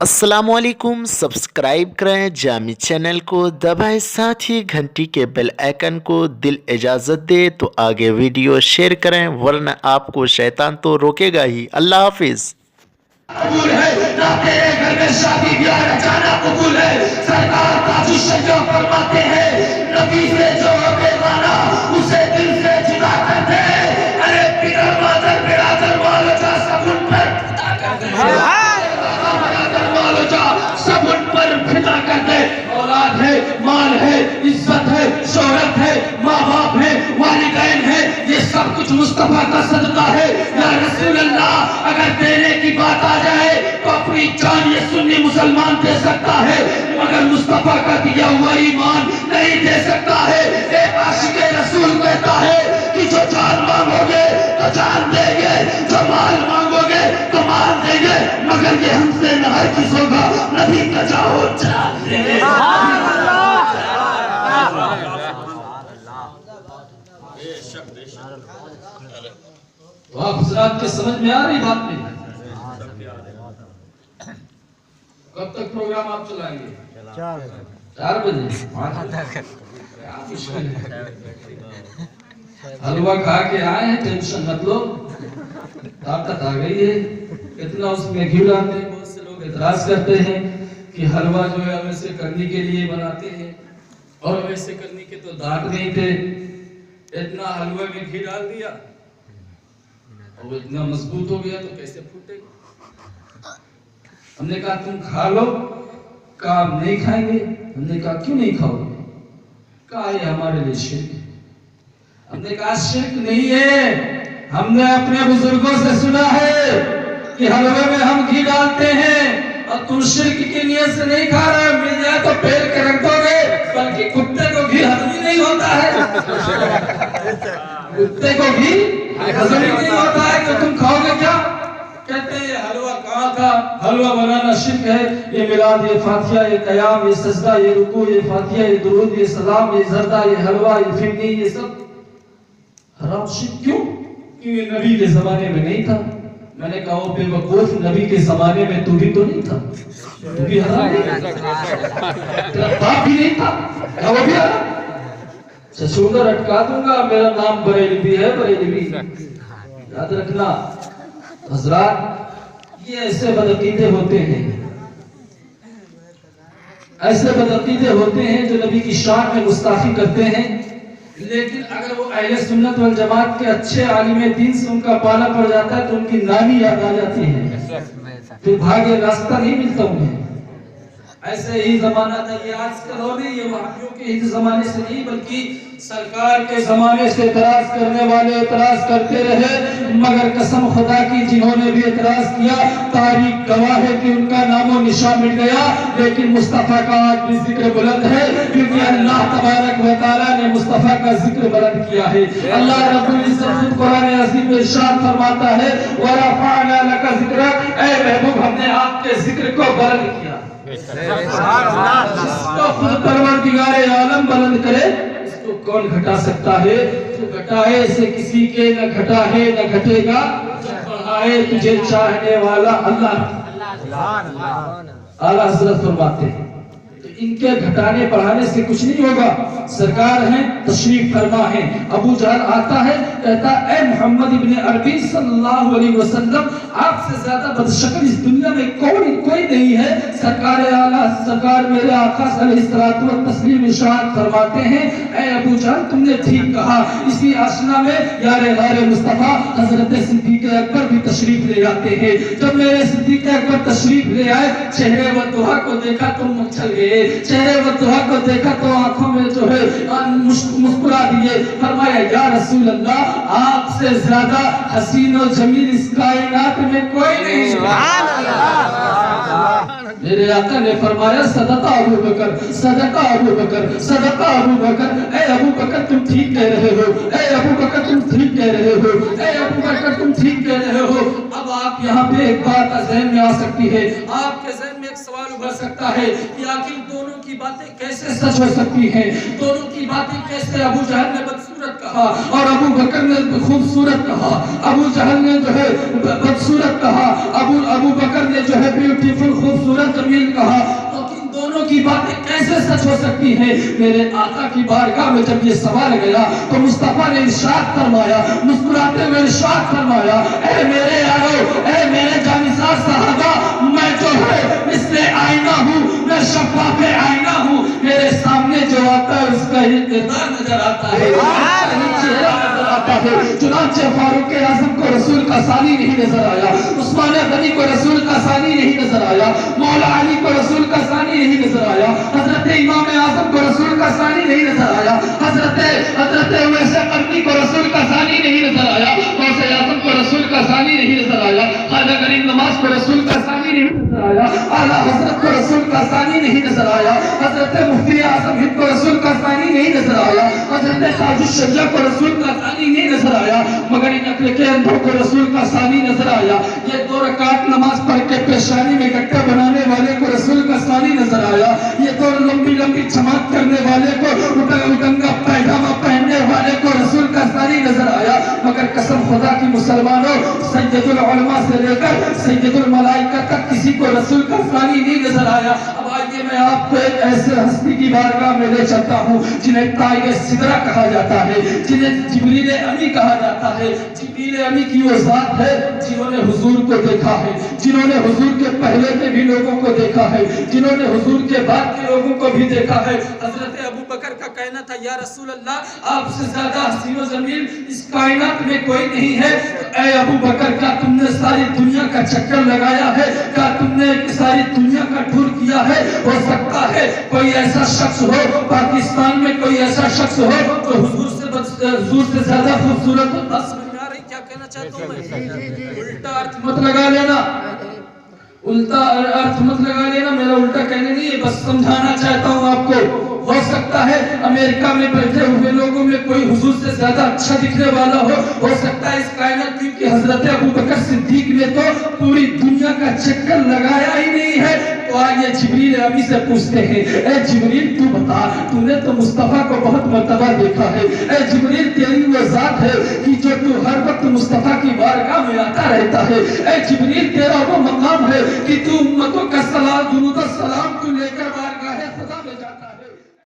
अस्सलामुअलैकुम। सब्सक्राइब करें जामी चैनल को, दबाएं साथ ही घंटी के बेल आइकन को। दिल इजाज़त दे तो आगे वीडियो शेयर करें, वरना आपको शैतान तो रोकेगा ही। अल्लाह हाफिज़। कबूल है ना तेरे घर में शादी ब्याह रचाना कबूल है। सरकार ताजु शैया फरमाते हैं, नबी से जो बेगाना उसे दिल से जुदा कर दे। अरे पिता मादर बिरादर वालों सब उन पर फिदा कर दे, सब उन पर फिदा कर दे। औलाद है, माल है, इज्जत है, शोहरत है, माँ बाप है, वालिदैन है, ये सब कुछ मुस्तफा का सदका है। या रसूल अल्लाह, अगर देने की बात आ जाए तो अपनी जान ये सुन्नी मुसलमान दे सकता है, मगर मुस्तफा का दिया हुआ ईमान नहीं दे सकता है। एक आशिक रसूल कहता है कि जो जान मांगोगे तो जान देंगे, जो माल मांगोगे तो माल देंगे, मगर ये हमसे न हरगिज़ होगा, नबी का जाओ चला देंगे। तो आप हजरात के समझ में आ रही बात नहीं? कब तक प्रोग्राम आप चलाएंगे? 4 बजे। हलवा खा के आए हैं, टेंशन मत लो, ताकत आ गई है। इतना उसमें घी डालते हैं, बहुत से लोग एतराज करते हैं कि हलवा जो है हम इसे करने के लिए बनाते हैं, और वैसे करने के तो दांत नहीं थे। इतना हलवा में घी डाल दिया और वो इतना मजबूत हो गया, तो कैसे फूटेगा? हमने कहा तुम खा लो, कहा हम नहीं खाएंगे। हमने कहा क्यों नहीं खाओगे? कहा ये हमारे लिए शिर्क है। हमने कहा शिर्क नहीं है, हमने अपने बुजुर्गों से सुना है कि हलवे में हम घी डालते हैं, और तुम शिर्क की नियत से नहीं खा रहे हो। मिल जाए तो फेर के रख दोगे, बल्कि कुत्ते को घी हजम ही नहीं होता है। कुत्ते को घी हजम ही नहीं होता है, तो तुम खाओगे क्या? कहते हैं हलवा कहाँ था? हलवा बनाना शिर्क है। ये मिलाद, ये फातिहा, ये क़याम, ये सजदा, ये रुकू, ये फातिहा, ये दुरूद, ये सलाम, ये जर्दा, ये हलवा, ये फिरनी, ये सब हराम शिर्क। क्यों? क्योंकि ये नबी के जमाने में नहीं था। मैंने कहा वो बेवकूफ, नबी के जमाने में तू भी तो नहीं था, तू भी हराम नहीं था, तेरा बाप भी नहीं था, क्या वो भी हराम? ससुर अटका दूंगा, मेरा नाम बरेलवी है, बरेलवी, याद रखना। हजरात, ये ऐसे बदअकीदे होते हैं, ऐसे बदअकीदे होते हैं जो नबी की शान में गुस्ताखी करते हैं। लेकिन अगर वो अहले सुन्नत वल जमात के अच्छे आलिम दीन से उनका पाला पड़ जाता है तो उनकी नानी याद आ जाती है, फिर भागे रास्ता नहीं मिलता उन्हें। ऐसे ही जमाना था, ये आजकल हो नहीं, ये वहाबियों के ही जमाने से नहीं, बल्कि सरकार के जमाने से एतराज करने वाले एतराज करते रहे, मगर कसम खुदा की जिन्होंने भी एतराज किया, तारीख गवाह है कि उनका नामो निशान मिट गया। लेकिन मुस्तफा का आज भी जिक्र बुलंद है, क्योंकि अल्लाह तबारक व तआला ने मुस्तफा का जिक्र बुलंद किया है। अल्लाह रब्बुल इज्जत कुरान अज़ीम में इरशाद फरमाता है, व रफ़अना लका ज़िक्रक, ऐ महबूब हमने आपके जिक्र को बुलंद किया। जिसको खुद परवरदिगार आलम बुलंद करे, इसको कौन घटा सकता है? जो घटाए से किसी के न घटा है न घटेगा, जो बढ़ाए तुझे चाहने वाला अल्लाह। आला हज़रत फरमाते हैं तो इनके घटाने बढ़ाने से कुछ नहीं होगा। सरकार है, तशरीफ फरमा है, अबू जहल आता है, कहता है ए मोहम्मद इब्ने अरबी सल्लल्लाहु अलैहि वसल्लम, आपसे ज्यादा बदशक्ल इस दुनिया में कोई नहीं है। सरकार मेरे आका सल्लल्लाहु अलैहि वसल्लम इरशाद फरमाते हैं, ए अबू जहल तुमने ठीक कहा। इसी आशना में यारे गारे मुस्तफा हजरत सिद्दीक अकबर भी तशरीफ ले आते हैं। जब मेरे सिद्दीक अकबर तशरीफ ले आए, चेहरे व दुहा को देखा तो मचल गए, चेहरे व दुहा को देखा तो आंखों में जो है मुस्कुरा दिए। फरमाया या रसूल अल्लाह, आपसे ज्यादा हसीन और जमील इस कायनात में कोई नहीं। मेरे आका ने फरमाया सदका अबू बकर, सदका अबू बकर, सदका अबू बकर। ए अबू बकर तुम ठीक कह रहे हो, ए अबू बकर तुम ठीक कह रहे हो, ए अबू बकर तुम ठीक कह रहे हो। अब आप यहाँ पे एक बात ज़हन में आ सकती है, आपके ज़हन में एक सवाल उभर सकता है कि आखिर दोनों की बातें कैसे सच हो सकती हैं? दोनों की बातें कैसे अबू जहल ने खूबसूरत कहा और अबू बकर ने खूबसूरत कहा, अबू जहल ने जो है बदसूरत कहा, अबू बकर ने जो है ब्यूटीफुल खूबसूरत जमील कहा। तो इन दोनों की बातें कैसे सच हो सकती हैं? मेरे आका की बारगाह में जब ये सवाल गया तो मुस्तफा ने इरशाद फरमाया, मुस्कुराते हुए इरशाद फरमाया, ऐ मेरे यारो, ऐ मेरे जानिसार सहाबा, मैं जो है मिसले आईना हूँ, मैं शफ़ाफ़ आईना हूँ। मेरे सामने जो आता है उसका ही किरदार नजर आता है, चेहरा नजर आता है। चुनांचे फारूक आज़म को रसूल का सानी नहीं नजर आया, उस्मान गनी को रसूल का सानी नहीं नजर आया, मौला अली को रसूल का सानी नहीं नजर आया, हजरत इमाम आज़म को रसूल का सानी नहीं नजर आया, हजरत उवैस कर्नी को रसूल का सानी नहीं नजर आया, गौसे आज़म को रसूल का सानी नहीं नजर आया, ख्वाजा गरीब नवाज को रसूल का सानी नहीं नजर आया, आला हजरत को रसूल का सानी नहीं नजर आया, हजरत मुफ्ती आज़म हिंद को रसूल का सानी नहीं नजर आया, हजरत ताजुश शजा को रसूल का सानी नहीं नजर आया, मगर इन अक्ल के अंधों को रसूल का सानी नजर आया। ये 2 रकात नमाज पढ़ के पेशानी में गट्टा बनाने वाले को रसूल का सानी नजर आया, ये 2 लंबी लंबी जमात करने वाले को उटंगा पैजामा पहनने वाले को रसूल का सानी नजर आया। मगर कसम खुदा की मुसलमानों, सैयदुल उलमा से लेकर सैयदुल मलाइका तक किसी को रसूल का सानी नहीं नजर आया। अब आइए मैं आपको एक ऐसे हस्ती की बारगाह में ले चलता हूँ जिन्हें ताये सिदरा कहा जाता है, जिन्हें जिब्रील अमी कहा जाता है। जिब्रील अमी की वो जात है जिन्होंने हुजूर को देखा है, जिन्होंने हुजूर के पहले के भी लोगों को देखा है, जिन्होंने हुजूर के बाद के लोगों को भी देखा है। हजरत अबू बकर का कहना था, या रसूल अल्लाह, आपसे ज्यादा हसीन व जमील इस कायनात में कोई नहीं है। ऐ अबू बकर, क्या तुमने सारी दुनिया का चक्कर लगाया है? क्या तुमने सारी दुनिया का टूर किया है? हो सकता है कोई ऐसा शख्स हो पाकिस्तान में, कोई ऐसा शख्स हो जो हुजूर से ज्यादा खूबसूरत हो। बस समझ में आ रही क्या कहना चाहता हूँ मैं? उल्टा अर्थ मत लगा लेना, उल्टा अर्थ मत लगा लेना, मेरा उल्टा कहने नहीं है, बस समझाना चाहता हूँ आपको। हो सकता है अमेरिका में बैठे हुए लोगों में कोई हुजूर से ज्यादा अच्छा दिखने वाला हो सकता है इस कायनात, क्योंकि हजरत अबू बकर सिद्दीक ने तो पूरी दुनिया का चक्कर लगाया ही नहीं है। तो आइए जिब्रील अमी से पूछते हैं, ए जिब्रील तू बता, तूने तो मुस्तफा को बहुत मर्तबा देखा है, ए जिब्रील तेरी वो जात है कि जो तू हर वक्त मुस्तफा की बारगाह में आता रहता है, ए जिब्रील तेरा वो मकाम है कि तू उम्मतों का सलाम दुरूद सलाम तू लेकर